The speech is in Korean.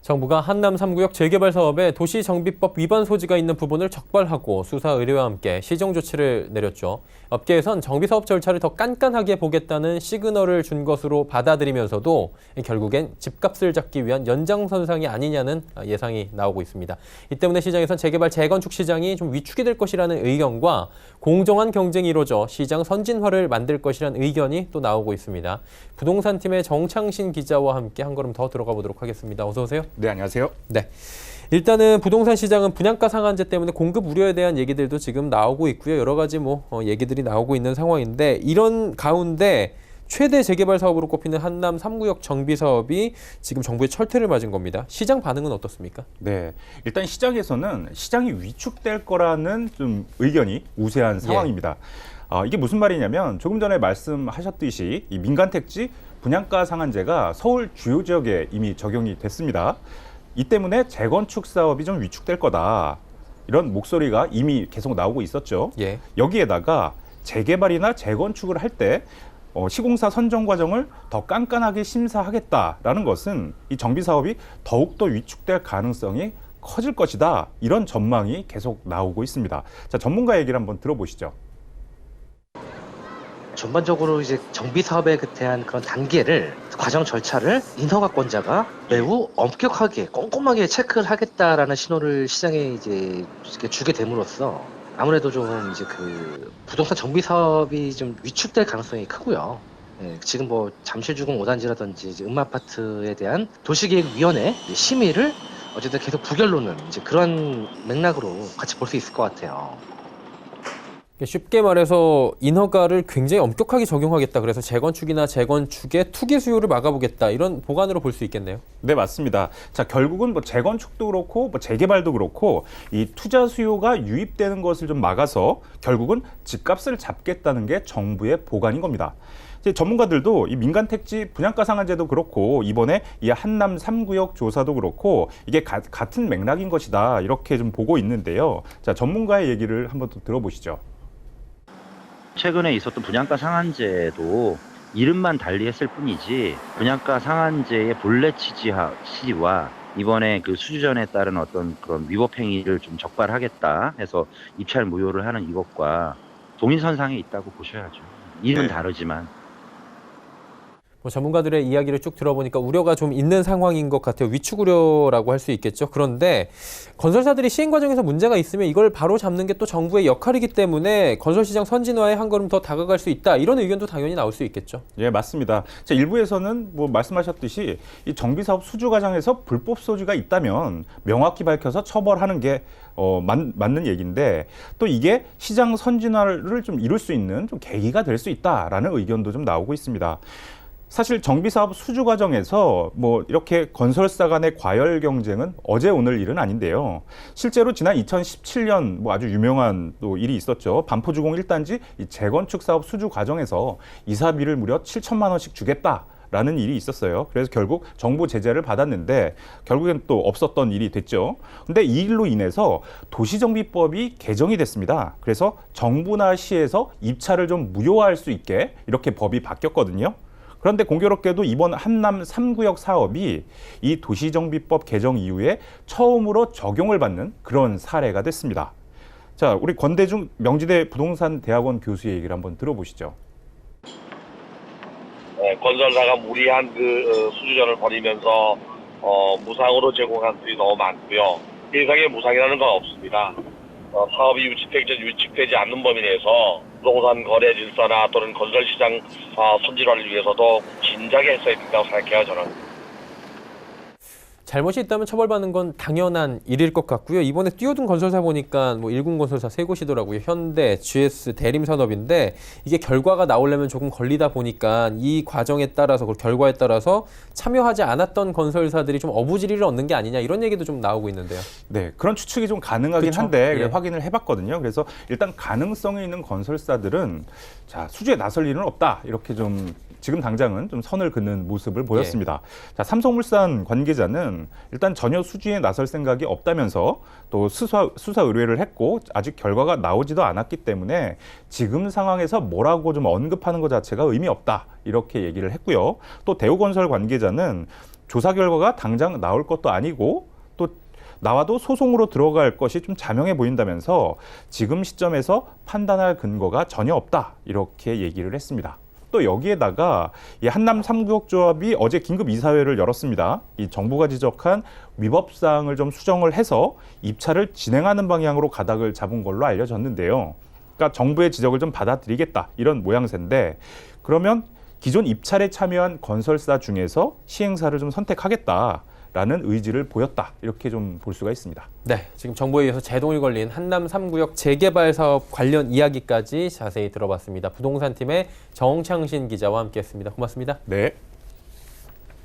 정부가 한남 3구역 재개발 사업에 도시정비법 위반 소지가 있는 부분을 적발하고 수사 의뢰와 함께 시정 조치를 내렸죠. 업계에선 정비사업 절차를 더 깐깐하게 보겠다는 시그널을 준 것으로 받아들이면서도 결국엔 집값을 잡기 위한 연장선상이 아니냐는 예상이 나오고 있습니다. 이 때문에 시장에선 재개발 재건축 시장이 좀 위축이 될 것이라는 의견과 공정한 경쟁이 이루어져 시장 선진화를 만들 것이라는 의견이 또 나오고 있습니다. 부동산팀의 정창신 기자와 함께 한 걸음 더 들어가 보도록 하겠습니다. 어서 오세요. 네, 안녕하세요. 네. 일단은 부동산 시장은 분양가 상한제 때문에 공급 우려에 대한 얘기들도 지금 나오고 있고요. 여러 가지 얘기들이 나오고 있는 상황인데 이런 가운데 최대 재개발 사업으로 꼽히는 한남 3구역 정비 사업이 지금 정부의 철퇴를 맞은 겁니다. 시장 반응은 어떻습니까? 네, 일단 시장에서는 시장이 위축될 거라는 좀 의견이 우세한 상황입니다. 이게 무슨 말이냐면 조금 전에 말씀하셨듯이 이 민간 택지 분양가 상한제가 서울 주요 지역에 이미 적용이 됐습니다. 이 때문에 재건축 사업이 좀 위축될 거다. 이런 목소리가 이미 계속 나오고 있었죠. 예. 여기에다가 재개발이나 재건축을 할 때 시공사 선정 과정을 더 깐깐하게 심사하겠다라는 것은 이 정비 사업이 더욱더 위축될 가능성이 커질 것이다. 이런 전망이 계속 나오고 있습니다. 자, 전문가 얘기를 한번 들어보시죠. 전반적으로 이제 정비 사업에 대한 그런 단계를 과정 절차를 인허가권자가 매우 엄격하게 꼼꼼하게 체크를 하겠다라는 신호를 시장에 이제 이렇게 주게 됨으로써 아무래도 좀 이제 그 부동산 정비 사업이 좀 위축될 가능성이 크고요. 예, 지금 잠실주공 5단지라든지 이제 음마아파트에 대한 도시계획위원회 심의를 어쨌든 계속 부결로는 이제 그런 맥락으로 같이 볼 수 있을 것 같아요. 쉽게 말해서 인허가를 굉장히 엄격하게 적용하겠다. 그래서 재건축이나 재건축의 투기 수요를 막아보겠다. 이런 보관으로 볼 수 있겠네요. 네, 맞습니다. 자, 결국은 재건축도 그렇고 재개발도 그렇고 이 투자 수요가 유입되는 것을 좀 막아서 결국은 집값을 잡겠다는 게 정부의 보관인 겁니다. 이제 전문가들도 이 민간 택지 분양가 상한제도 그렇고 이번에 이 한남 3구역 조사도 그렇고 이게 같은 맥락인 것이다. 이렇게 좀 보고 있는데요. 자, 전문가의 얘기를 한번 또 들어보시죠. 최근에 있었던 분양가 상한제도 이름만 달리했을 뿐이지 분양가 상한제의 본래 취지와 이번에 그 수주전에 따른 어떤 그런 위법 행위를 좀 적발하겠다 해서 입찰 무효를 하는 이것과 동일선상에 있다고 보셔야죠. 이름은 다르지만. 전문가들의 이야기를 쭉 들어보니까 우려가 좀 있는 상황인 것 같아요. 위축 우려라고 할 수 있겠죠. 그런데 건설사들이 시행 과정에서 문제가 있으면 이걸 바로 잡는 게 또 정부의 역할이기 때문에 건설시장 선진화에 한 걸음 더 다가갈 수 있다. 이런 의견도 당연히 나올 수 있겠죠. 예, 맞습니다. 자, 일부에서는 말씀하셨듯이 이 정비사업 수주 과정에서 불법 소지가 있다면 명확히 밝혀서 처벌하는 게 맞는 얘기인데 또 이게 시장 선진화를 좀 이룰 수 있는 좀 계기가 될 수 있다라는 의견도 좀 나오고 있습니다. 사실 정비사업 수주 과정에서 이렇게 건설사 간의 과열 경쟁은 어제 오늘 일은 아닌데요. 실제로 지난 2017년 아주 유명한 또 일이 있었죠. 반포주공 1단지 이 재건축 사업 수주 과정에서 이사비를 무려 7천만 원씩 주겠다라는 일이 있었어요. 그래서 결국 정부 제재를 받았는데 결국엔 또 없었던 일이 됐죠. 근데 이 일로 인해서 도시정비법이 개정이 됐습니다. 그래서 정부나 시에서 입찰을 좀 무효화할 수 있게 이렇게 법이 바뀌었거든요. 그런데 공교롭게도 이번 한남 3구역 사업이 이 도시정비법 개정 이후에 처음으로 적용을 받는 그런 사례가 됐습니다. 자, 우리 권대중 명지대 부동산대학원 교수의 얘기를 한번 들어보시죠. 건설사가 무리한 수주전을 벌이면서 무상으로 제공한 분이 너무 많고요. 세상에 무상이라는 건 없습니다. 사업이 유축되지 않는 범위 내에서 부동산 거래 질서나 또는 건설시장 선진화를 위해서도 진작에 했어야 된다고 생각해요, 저는. 잘못이 있다면 처벌받는 건 당연한 일일 것 같고요. 이번에 뛰어든 건설사 보니까 일군건설사 세 곳이더라고요. 현대, GS, 대림산업인데 이게 결과가 나오려면 조금 걸리다 보니까 이 과정에 따라서 결과에 따라서 참여하지 않았던 건설사들이 좀 어부지리를 얻는 게 아니냐 이런 얘기도 좀 나오고 있는데요. 네, 그런 추측이 좀 가능하긴 그쵸? 한데 예. 확인을 해봤거든요. 그래서 일단 가능성이 있는 건설사들은 자, 수주에 나설 일은 없다. 이렇게 좀 지금 당장은 좀 선을 긋는 모습을 보였습니다. 자, 삼성물산 관계자는 일단 전혀 수주에 나설 생각이 없다면서 또 수사 의뢰를 했고 아직 결과가 나오지도 않았기 때문에 지금 상황에서 뭐라고 좀 언급하는 것 자체가 의미 없다. 이렇게 얘기를 했고요. 또 대우건설 관계자는 조사 결과가 당장 나올 것도 아니고 또 나와도 소송으로 들어갈 것이 좀 자명해 보인다면서 지금 시점에서 판단할 근거가 전혀 없다 이렇게 얘기를 했습니다. 또 여기에다가 이 한남 3구역 조합이 어제 긴급 이사회를 열었습니다. 이 정부가 지적한 위법 사항을 좀 수정을 해서 입찰을 진행하는 방향으로 가닥을 잡은 걸로 알려졌는데요. 그러니까 정부의 지적을 좀 받아들이겠다 이런 모양새인데 그러면 기존 입찰에 참여한 건설사 중에서 시행사를 좀 선택하겠다라는 의지를 보였다 이렇게 좀 볼 수가 있습니다. 네, 지금 정부에 의해서 제동이 걸린 한남 3구역 재개발 사업 관련 이야기까지 자세히 들어봤습니다. 부동산팀의 정창신 기자와 함께했습니다. 고맙습니다. 네.